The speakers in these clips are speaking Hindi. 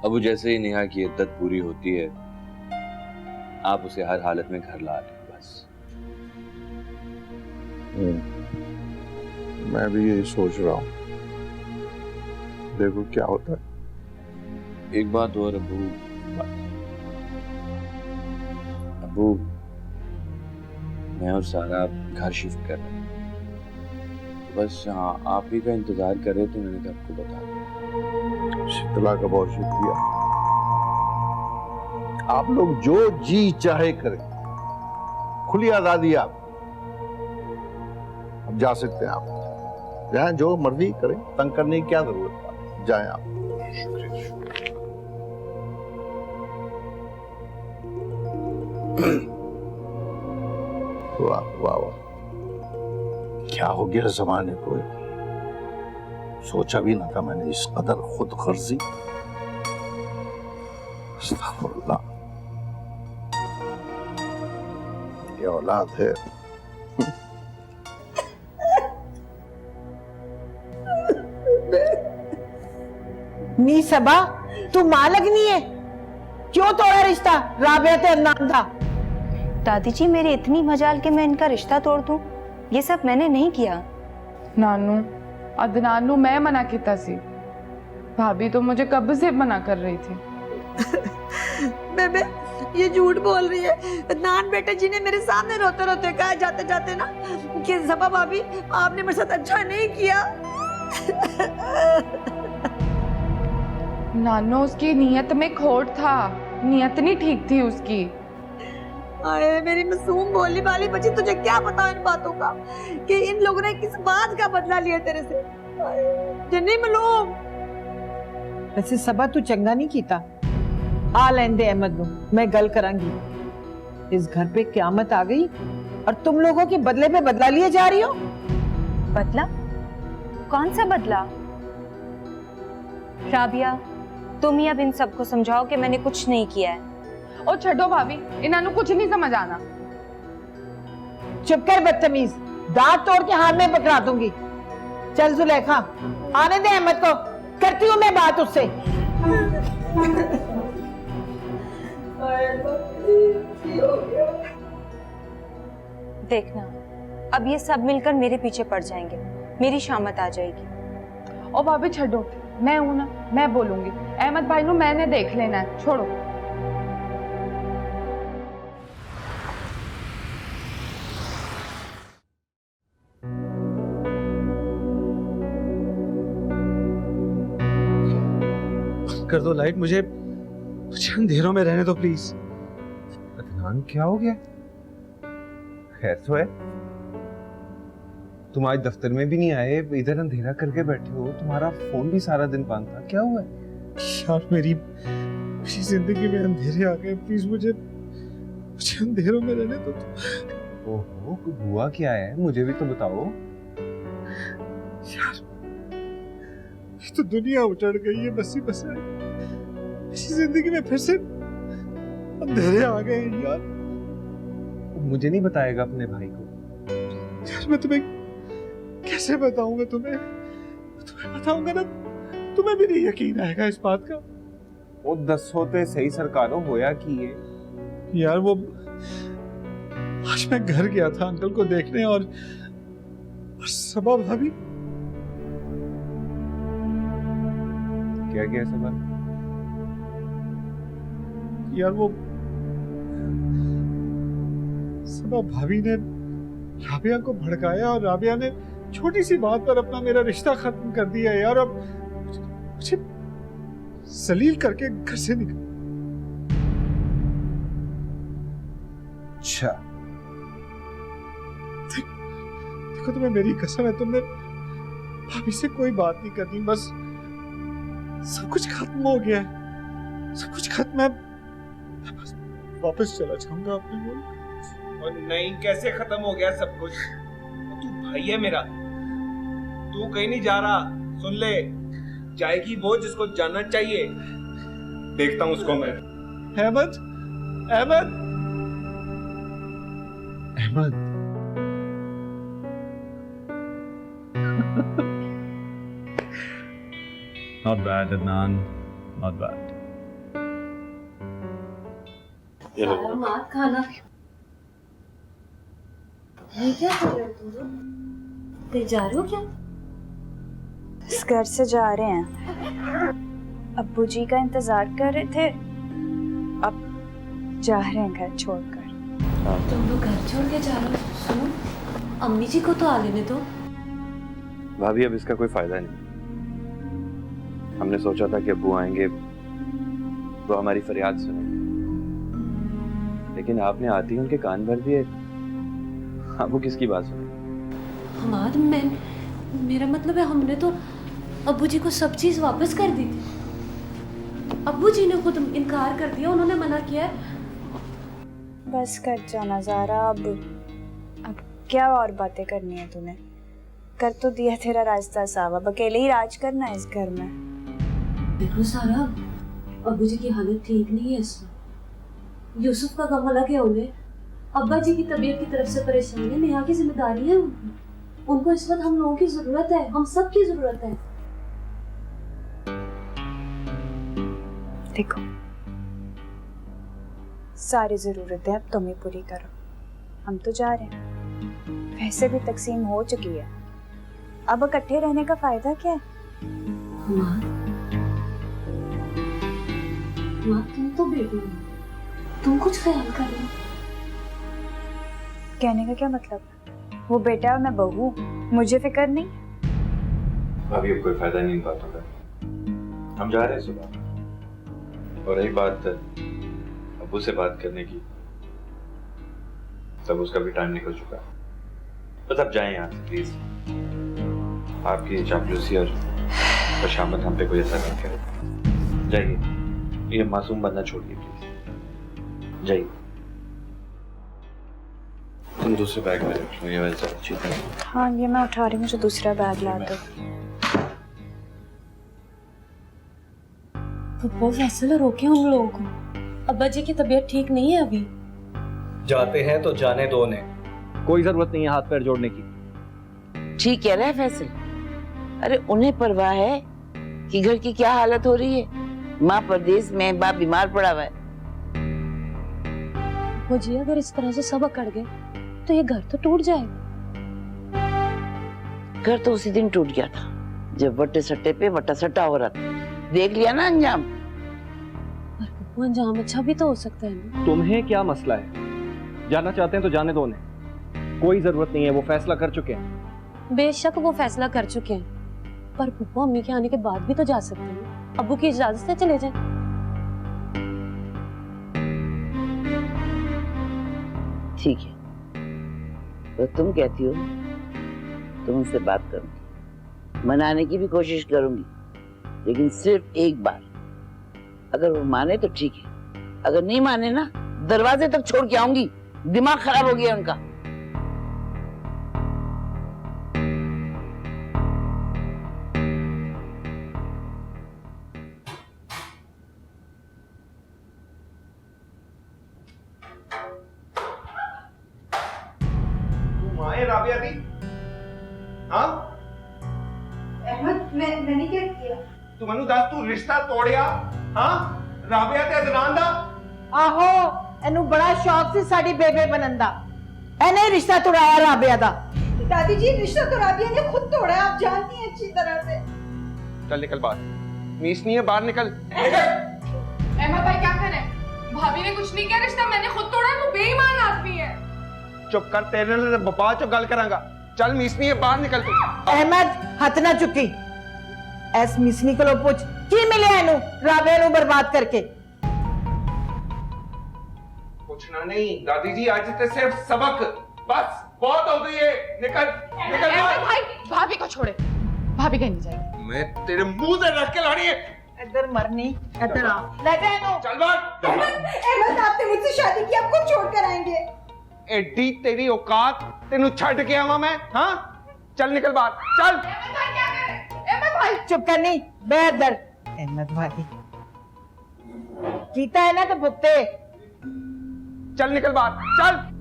अब जैसे ही नेहा की इद्दत पूरी होती है आप उसे हर हालत में घर ला लें बस। मैं भी यही सोच रहा हूँ, देखो क्या होता है। एक बात और अबू, अबू मैं और सारा घर शिफ्ट कर रहे हैं, बस हाँ आप ही का इंतजार कर रहे थे, मैंने कहा आपको बता दिया। शीतला का बहुत शुक्रिया। आप लोग जो जी चाहे करें, खुली आजादी आप, अब जा सकते हैं। आप जाएं, जो मर्जी करें, तंग करने की क्या जरूरत है, जाएं आप। वाह वाह वाह, क्या हो गया जमाने को, सोचा भी ना था मैंने इस कदर खुद गर्जी। अस्तगफुरुल्लाह, ये औलाद है। नी सबा, तू मालक नहीं है, क्यों तोड़ा रिश्ता राबिया ते अदनान था? दादी जी मेरी इतनी मजाल कि मैं इनका रिश्ता तोड़ दूं, ये सब मैंने नहीं किया। नानू अदनान नू मैं मना किया सी, भाभी तो मुझे कब से मना कर रही थी। बेबे ये झूठ बोल रही है। अदनान बेटे जी ने मेरे सामने रोते रोते कहा जाते जाते ना कि सबा भाभी आपने मेरे साथ अच्छा नहीं किया। नानू उसकी नीयत में खोट था, नीयत नहीं ठीक थी उसकी। आए मेरी मासूम भोली भाली बच्ची, तुझे क्या पता इन बातों का कि इन लोगों ने किस बात का बदला लिया तेरे से। जिन्नी मालूम। वैसे सबा तू चंगा नहीं कीता, आ लेंदे अहमद नु, मैं गल करांगी। इस घर पे क्यामत आ गई और तुम लोगों के बदले पे बदला लिए जा रही हो। बदला? कौन सा बदला? राबिया तुम ही अब इन सबको समझाओ कि मैंने कुछ नहीं किया है। ओ छड्डो भाभी, इन्होंने कुछ नहीं समझ आना। चुप कर बदतमीज, दांत तोड़ के हाथ में पकड़ा दूंगी। चल जुलेखा, आने दे अहमद को, करती हूँ मैं बात उससे। देखना अब ये सब मिलकर मेरे पीछे पड़ जाएंगे, मेरी शामत आ जाएगी। ओ भाभी छड्डो, मैं हूं ना, मैं बोलूंगी। अहमद भाई नू मैंने देख लेना है, छोड़ो। कर दो लाइट, मुझे अंधेरों में रहने दो प्लीज। अदनान क्या हो गया? खैर तो है? तुम आज दफ्तर में भी नहीं आए, इधर अंधेरा करके बैठे हो, तुम्हारा फोन भी सारा दिन बंद था, क्या हुआ है? यार मेरी जिंदगी में अंधेरे आ गए, प्लीज मुझे अंधेरों में रहने दो। ओहो, हुआ क्या है, मुझे भी तो बताओ। यार तो दुनिया उजड़ गई है, बसी बसा है। इसी जिंदगी में फिर से अंधेरे आ गए हैं यार। मुझे नहीं बताएगा अपने भाई को? यार मैं तुम्हें कैसे बताऊंगा, तुम्हें बताऊंगा ना, तुम्हें भी नहीं यकीन आएगा इस बात का। वो 10 होते सही सरकारों, होया कि ये यार वो आज मैं घर गया था अंकल को देखने और सबा भाभी। क्या क्या सबा? यार वो सबा भाभी ने राबिया को भड़काया और राबिया ने छोटी सी बात पर अपना मेरा रिश्ता खत्म कर दिया यार। अब मुझे जलील करके घर से निकल। अच्छा देखो तुम्हें मेरी कसम है, तुमने भाभी से कोई बात नहीं करनी, बस सब कुछ खत्म हो गया है, सब कुछ खत्म है। मैं बस वापस चला जाऊंगा अपने मुल्क। और नहीं, कैसे खत्म हो गया सब कुछ? तू भाई है मेरा, तू कहीं नहीं जा रहा। सुन ले, जाएगी वो जिसको जाना चाहिए। देखता हूं उसको मैं। Ahmad, Ahmad, Ahmad. Not bad, Adnan. Not bad. ये लो। सारा मार खाना ये क्या कर रहे हो तुम लोग? कहीं जा रहे हो क्या? इस घर से जा रहे हैं। अब्बू जी का इंतजार कर रहे थे, अब जा रहे हैं घर छोड़कर। तुम लोग घर छोड़ के जा रहे हो? सुनो, अम्मी जी को तो आ लेने दो। भाभी अब इसका कोई फायदा नहीं। हमने सोचा था कि अब्बू आएंगे वो हमारी फरियाद सुनेंगे, लेकिन आपने आते ही उनके कान भर दिए। अब वो किसकी बात सुने? हमाद मेरा मतलब है हमने तो अब्बू जी को सब चीज वापस कर दी थी। अब्बू जी ने खुद इनकार कर दिया, उन्होंने मना किया है। बस कर जाना ज़ारा, अब क्या और बातें करनी है तूने? कर तो दिया तेरा रास्ता साफ, अब अकेले ही राज करना है इस घर में। देखो सारा, अब्बू जी की हालत ठीक नहीं है इस वक्त। यूसुफ का गम अलग है उन्हें, अब्बा जी की तबीयत की तरफ से परेशानी है, नेहा की जिम्मेदारी है उनको इस वक्त हम लोगों की जरूरत है, हम सब की जरूरत है। देखो, सारी जरूरतें अब तुम ही पूरी करो, हम तो जा रहे हैं। वैसे भी तकसीम हो चुकी है, अब इकट्ठे रहने का फायदा क्या है? माँ तुम तो बेटी हो, तुम कुछ ख्याल करो। कहने का क्या मतलब? वो बेटा और मैं बहू, मुझे फिक्र नहीं? भाभी अब कोई फायदा नहीं इन बातों का। हम जा रहे हैं सुबह, और रही बात अब्बू से बात करने की, तब उसका भी टाइम निकल चुका है। बस अब जाएं यहाँ से प्लीज। आपकी चापलूसी और बशामत हम पे कोई असर नहीं करे। जाइए, ये मासूम बनना छोड़िए प्लीज, जाइए। तुम दूसरे बैग में रख लो, ये वाली ज़्यादा अच्छी है। हाँ, ये मैं उठा रही हूँ, मुझे दूसरा बैग ला दो। वो फैसला रोके उन लोगों को, अब्बा जी की तबीयत ठीक नहीं है अभी। जाते हैं तो जाने दो उन्हें, कोई जरूरत नहीं है हाथ पैर जोड़ने की। ठीक कह रहा है फैसल। अरे उन्हें परवाह है कि घर की क्या हालत हो रही है। माँ परदेश में, बाप बीमार पड़ा हुआ है। वो जी अगर इस तरह से सब अकड़ गए तो ये घर तो टूट जाएगा। घर तो उसी दिन टूट गया था जब वट्टे सट्टे पे वट्टा सट्टा हो रहा था। देख लिया ना अंजाम। पर पप्पू, अंजाम अच्छा भी तो हो सकता है ना। तुम्हें क्या मसला है? जाना चाहते हैं तो जाने दो उन्हें, कोई जरूरत नहीं है, वो फैसला कर चुके हैं। बेशक वो फैसला कर चुके हैं, पर पप्पू अम्मी के आने के बाद भी तो जा सकते हैं। अब्बू की इजाजत से चले जाएं। ठीक है, तो तुम कहती हो तो उनसे बात करूंगी, मनाने की भी कोशिश करूंगी, लेकिन सिर्फ एक बार। अगर वो माने तो ठीक है, अगर नहीं माने ना, दरवाजे तक छोड़ के आऊंगी। दिमाग खराब हो गया उनका। राबिया दी, हाँ? अहमद, मैंने क्या किया? तू मनु दस, तू रिश्ता तोड़िया, हाँ? राबिया ते अदनान दा? आहो, एनू बड़ा शौक सी साडी बेबे बनन दा। एने रिश्ता तोड़ाया राबिया दा। दादी जी, रिश्ता तो राबिया ने खुद तोड़ा है, आप जानती हैं अच्छी तरह से। चल निकल बाहर, मीस नहीं है, बाहर निकल। अहमद भाई क्या कर रहे हैं? भाभी ने कुछ नहीं किया, रिश्ता मैंने खुद तोड़ा है, वो बेईमान आदमी है। चुप कर, तेरे ने बपा चो गल करांगा। चल मीसनी है, बाहर निकल तू। अहमद, हथ ना चुकी। एस मिसनी को लो पूछ की मिले एनू राबिया नु बर्बाद करके। पूछना नहीं दादी जी, आज ते सिर्फ सबक, बस बहुत हो गई है। निकल निकल बाहर। भाई, भाभी को छोड़े, भाभी कहीं नहीं जाएगी। मैं तेरे मुंह से रख के लानी है। इधर मरनी, इधर आ। ले जा एनू। चल बाहर। अहमद, आपने मुझसे शादी की, आपको छोड़ कर आएंगे। एडी तेरी औकात, तेनू छड़ के आवा मैं, हाँ? चल निकल बाहर, चल। अहमद भाई, चुप करनी, बेदर। अहमद भाई कीता है ना तो भुगते। चल निकल बाहर, चल।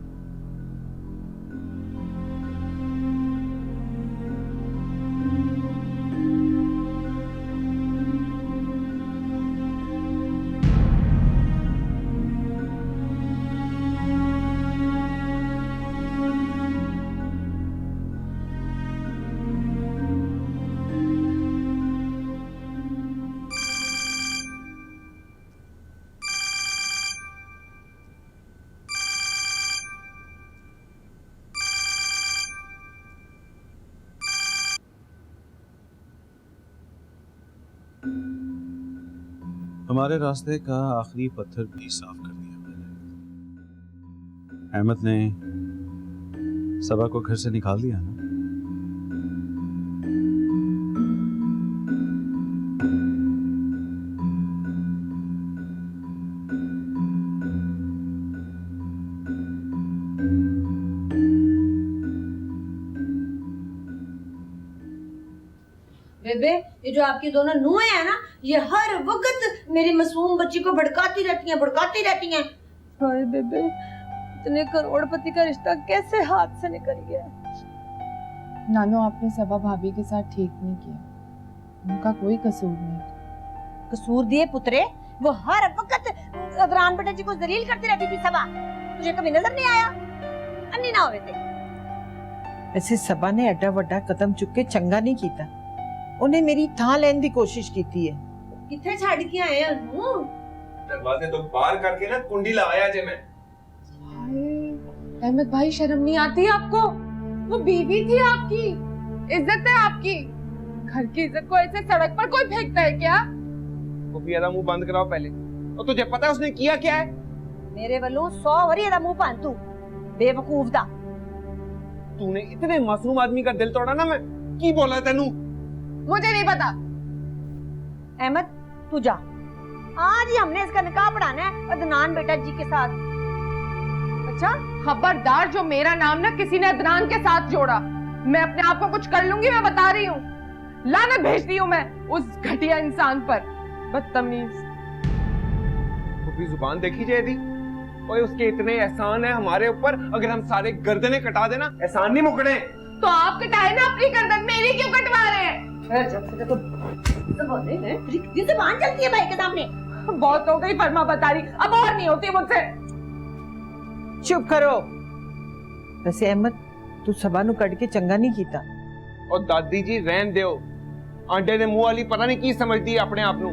हमारे रास्ते का आखिरी पत्थर भी साफ कर दिया मैंने। अहमद ने सबा को घर से निकाल दिया ना। बेबे, ये जो आपकी दोनों नुहें हैं ना, ये हर वक्त मेरी मासूम बच्ची को भड़काती रहती हैं। हाय बेबे, इतने करोड़पति का रिश्ता कैसे हाथ से निकल गया। नानो, आपने सबा भाभी के साथ ठीक नहीं किया, उनका कोई कसूर नहीं। कसूर दिए पुत्रे, वो हर वक्त अदनान बेटा जी को जलील करती रहती थी। सबा, तुझे कभी नजर नहीं आया? अन्नी ना होवे थे। वैसे सबा ने एडा वड्डा कदम चुक के चंगा नहीं कीता। उन्हें मेरी थां लेने की कोशिश की है। किथे छड़ के आए अनु? दरवाजे तो बाहर करके ना कुंडी लगाया जे मैं। अहमद भाई, शर्म नहीं आती आपको? वो बीवी थी आपकी, इज्जत है आपकी। घर की इज्जत को ऐसे सड़क पर कोई फेंकता है क्या? वो भी मुंह बंद कराओ पहले। और तुझे पता है उसने किया क्या है? मेरे वालों 100 वरी एदा मुंह पान तू बेवकूफ दा। तूने इतने मासूम आदमी का दिल तोड़ा ना। मैं की बोला तेनू? मुझे नहीं पता। अहमद, तू जा। आज ही हमने इसका निकाह पढ़ाना है अदनान बेटा जी के साथ। अच्छा, खबरदार, जो मेरा नाम ना किसी ने अदनान के साथ जोड़ा, मैं अपने आप को कुछ कर लूंगी, मैं बता रही हूँ। लानत भेज दी हूँ मैं उस घटिया इंसान पर। बदतमीज। वो भी जुबान देखी जाए दी। ओए, उसके इतने एहसान है हमारे ऊपर, अगर हम सारे गर्दनें कटा देना एहसान नहीं मुकड़े। तो आप कटाए ना अपनी गर्दन, मेरी क्यों कटवा रहे हैं? जुबान चलती है भाई के सामने। बहुत हो गई फरमा बता रही, अब और नहीं होती मुझसे। चुप करो। वैसे अहमद, तू सबा नु कट के चंगा नहीं कीता। और दादी जी रहन दियो, आंटे ने मुंह वाली पता नहीं की समझदी है अपने आप नू।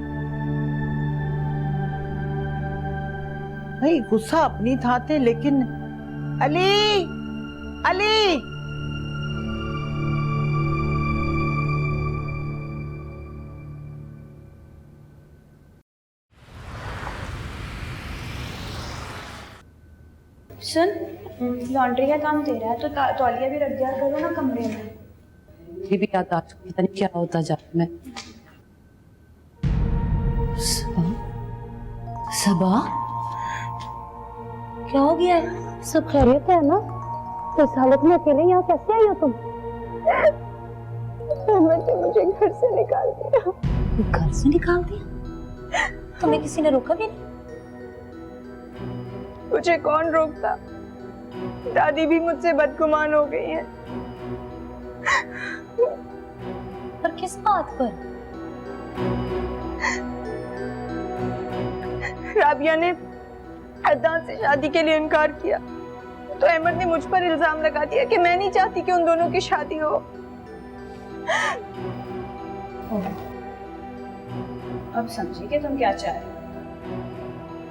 भाई गुस्सा अपनी था थे, लेकिन अली अली सुन, लॉन्ड्री का काम तेरा है, तो तौलिया भी रख दिया करो ना कमरे में। ये भी याद आज पता नहीं क्या होता जा रहा है। सबा, क्या हो गया है? सब खैरियत है ना? इस हालत में अकेले यहाँ कैसे आई हो तुम? मुझे घर से निकाल दिया। घर से निकाल दिया? तुम्हें किसी ने रोका भी नहीं? मुझे कौन रोकता? दादी भी मुझसे बदगुमान हो गई है। पर किस बात पर? राबिया ने अदनान से शादी के लिए इनकार किया, तो अहमद ने मुझ पर इल्जाम लगा दिया कि मैं नहीं चाहती कि उन दोनों की शादी हो। अब समझी कि तुम क्या चाह रहे हो?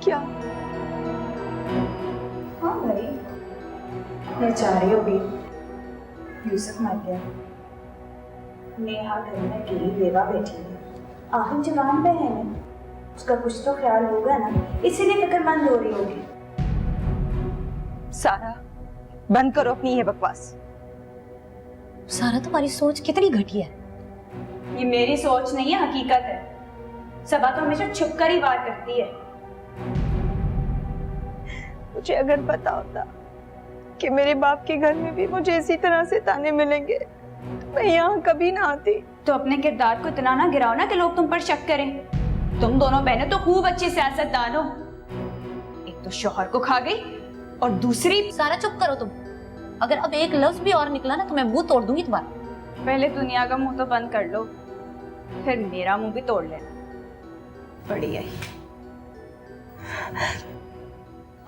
क्या? हाँ भाई, मैं चाह रही हूँ भी यूसुफ मर गया, नेहा घर में अकेली बेवा बैठी है, आखिर जवान बहन है, उसका कुछ तो ख्याल होगा ना, इसीलिए फिक्रमंद हो रही होगी। सारा, बंद करो अपनी ये बकवास। सारा, तुम्हारी सोच कितनी घटिया है। ये मेरी सोच नहीं है, हकीकत है। सबा तो हमेशा छुप कर ही बात करती है। मुझे अगर पता होता कि मेरे बाप के घर में भी मुझे इसी तरह से ताने मिलेंगे, तो मैं यहाँ कभी ना आती। तो अपने किरदार को इतना ना गिराओ ना कि लोग तुम पर शक करें। तुम दोनों बहनें तो खूब अच्छी सियासतदान हो। एक तो शौहर को खा गई और दूसरी। सारा, चुप करो तुम। अगर अब एक लफ्ज भी और निकला ना तो मैं मुंह तोड़ दूंगी तुम्हारा। पहले दुनिया का मुंह तो बंद कर लो, फिर मेरा मुंह भी तोड़ लेना। बढ़िया ही।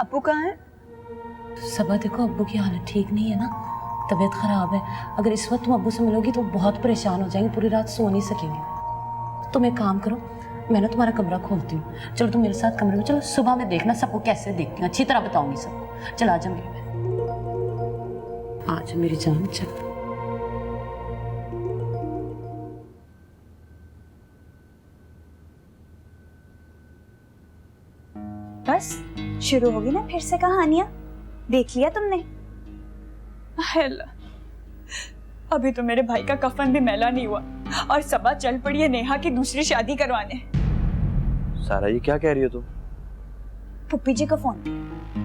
अब्बू कहाँ है? सबा, देखो अब्बू की हालत ठीक नहीं है ना, तबीयत खराब है। अगर इस वक्त तुम अब्बू से मिलोगी तो बहुत परेशान हो जाएंगे, पूरी रात सो नहीं सकेंगे। तुम एक काम करो, मैं ना तुम्हारा कमरा खोलती हूँ। चलो तुम मेरे साथ कमरे में चलो, सुबह में देखना सबको कैसे देखती हूँ, अच्छी तरह बताऊंगी सबको। चल आजा मेरी बहन, आजा मेरी जान, चल। शुरू होगी ना फिर से कहानियां, देख लिया तुमने? हाय अल्लाह, अभी तो मेरे भाई का कफन भी मैला नहीं हुआ और सबा चल पड़ी है नेहा की दूसरी शादी करवाने। सारा ये क्या कह रही हो तुम? पुप्पी जी को फोन,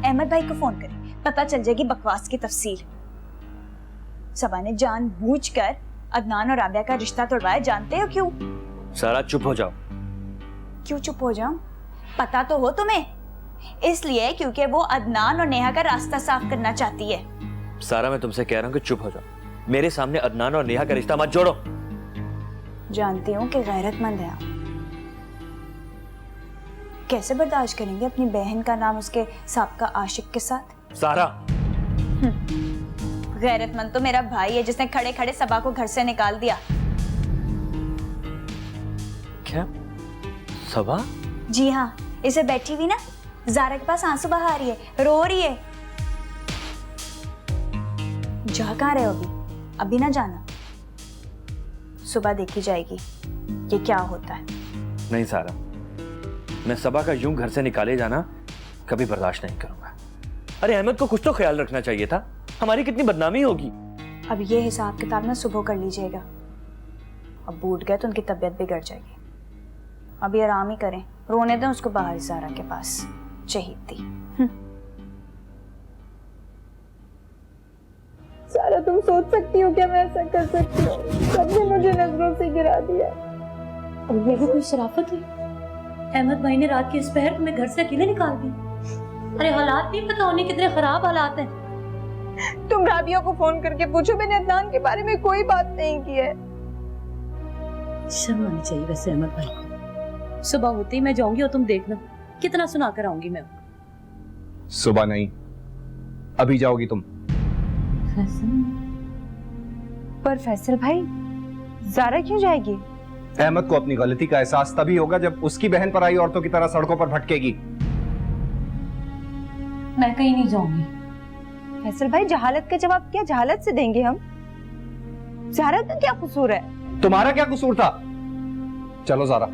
अहमद भाई को फोन करें, पता चल जाएगी बकवास की तफसील। सबा ने जानबूझकर अदनान और राबिया का रिश्ता तोड़वाया, जानते हो क्यों? सारा चुप हो जाओ। क्यों चुप हो जाऊं? पता तो हो तुम्हें, इसलिए क्योंकि वो अदनान और नेहा का रास्ता साफ करना चाहती है। सारा मैं तुमसे कह रहा हूँ कि चुप हो जाओ, मेरे सामने अदनान और नेहा का रिश्ता मत जोड़ो। जानती हूँ कि गैरतमंद है आप, कैसे बर्दाश्त करेंगे अपनी बहन का नाम उसके साबका आशिक के साथ? सारा गैरतमंद तो मेरा भाई है जिसने खड़े खड़े सबा को घर से निकाल दिया। क्या? सबा? जी हाँ, इसे बैठी हुई ना ज़ारा के पास आंसू बहा रही है, रो रही है। जा कहाँ रहे हो अभी? अभी ना जाना, सुबह देखी जाएगी ये क्या होता है। नहीं सारा, मैं सबा का यूं घर से निकाले जाना कभी बर्दाश्त नहीं करूंगा। अरे अहमद को कुछ तो ख्याल रखना चाहिए था, हमारी कितनी बदनामी होगी। अब ये हिसाब किताब ना सुबह कर लीजिएगा, अब बूट गए तो उनकी तबीयत बिगड़ जाएगी। अभी आराम ही करें, रोने दें उसको बाहर ज़ारा के पास, शहीद थी। सारा तुम सोच सकती हो क्या मैं ऐसा कर सकती हूँ? सबने मुझे नजरों से गिरा दिया। अब ये भी कोई शराफत हुई? अहमद भाई ने रात के इस पहर तुम्हें घर से अकेले निकाल दी। अरे हालात नहीं पता होने कितने खराब हालात हैं। तुम राबिया को फोन करके पूछो, मैंने अदनान के बारे में कोई बात नहीं की है। शर्म आनी चाहिए वैसे अहमद भाई को। सुबह होते ही मैं जाऊंगी और तुम देखना कितना सुना कर आऊंगी मैं। सुबह नहीं, अभी जाओगी तुम। पर फैसल भाई, ज़ारा क्यों जाएगी? अहमद को अपनी गलती का एहसास तभी होगा जब उसकी बहन पराई औरतों की तरह सड़कों पर भटकेगी। मैं कहीं नहीं जाऊंगी। फैसल भाई, जहालत का जवाब क्या जहालत से देंगे हम? ज़ारा का क्या कसूर है? तुम्हारा क्या कसूर था? चलो ज़ारा,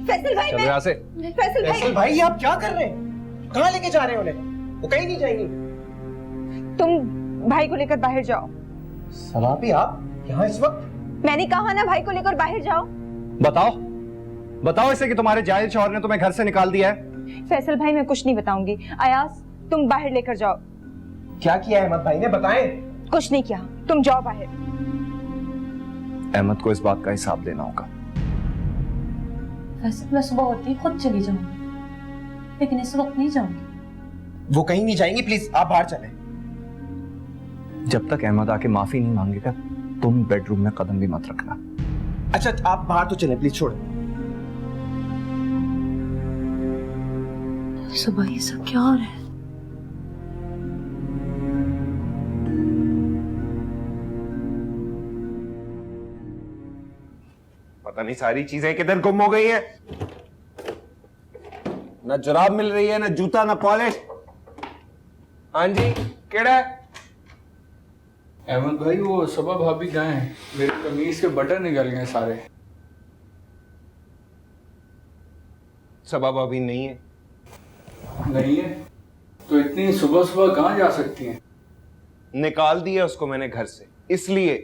फैसल भाई, चलो यहाँ से। फैसल भाई आप क्या कर रहे हैं? कहाँ लेके जा रहे हो उन्हें? वो कहीं नहीं जाएंगी। तुम भाई को लेकर बाहर जाओ। सलापी, आप यहाँ इस वक्त? मैंने कहा ना भाई को लेकर बाहर जाओ। बताओ, बताओ इसे कि तुम्हारे जाहिल शौहर ने तुम्हें घर से निकाल दिया है। फैसल भाई, मैं कुछ नहीं बताऊंगी। अयास, तुम बाहर लेकर जाओ। क्या किया अहमद भाई ने, बताएं। कुछ नहीं किया, तुम जाओ बाहर। अहमद को इस बात का हिसाब देना होगा। वैसे मैं सुबह होती ही खुद चली जाऊंगी, लेकिन इस वक्त नहीं जाऊंगी। वो कहीं नहीं जाएंगी, प्लीज आप बाहर चलें। जब तक अहमद आके माफी नहीं मांगेगा तुम बेडरूम में कदम भी मत रखना। अच्छा आप बाहर तो चलें, प्लीज छोड़ें। सुबह ये सब क्या हो रहा है? पता नहीं सारी चीजें किधर गुम हो गई हैं। ना जुराब मिल रही है, ना जूता, ना पॉलिश। हाँ जी, केड़ा है? अहमद भाई, वो सबा भाभी गए हैं, मेरी कमीज के बटन निकल गए सारे। सबा भाभी नहीं है। नहीं है तो इतनी सुबह सुबह कहाँ जा सकती हैं? निकाल दिया उसको मैंने घर से, इसलिए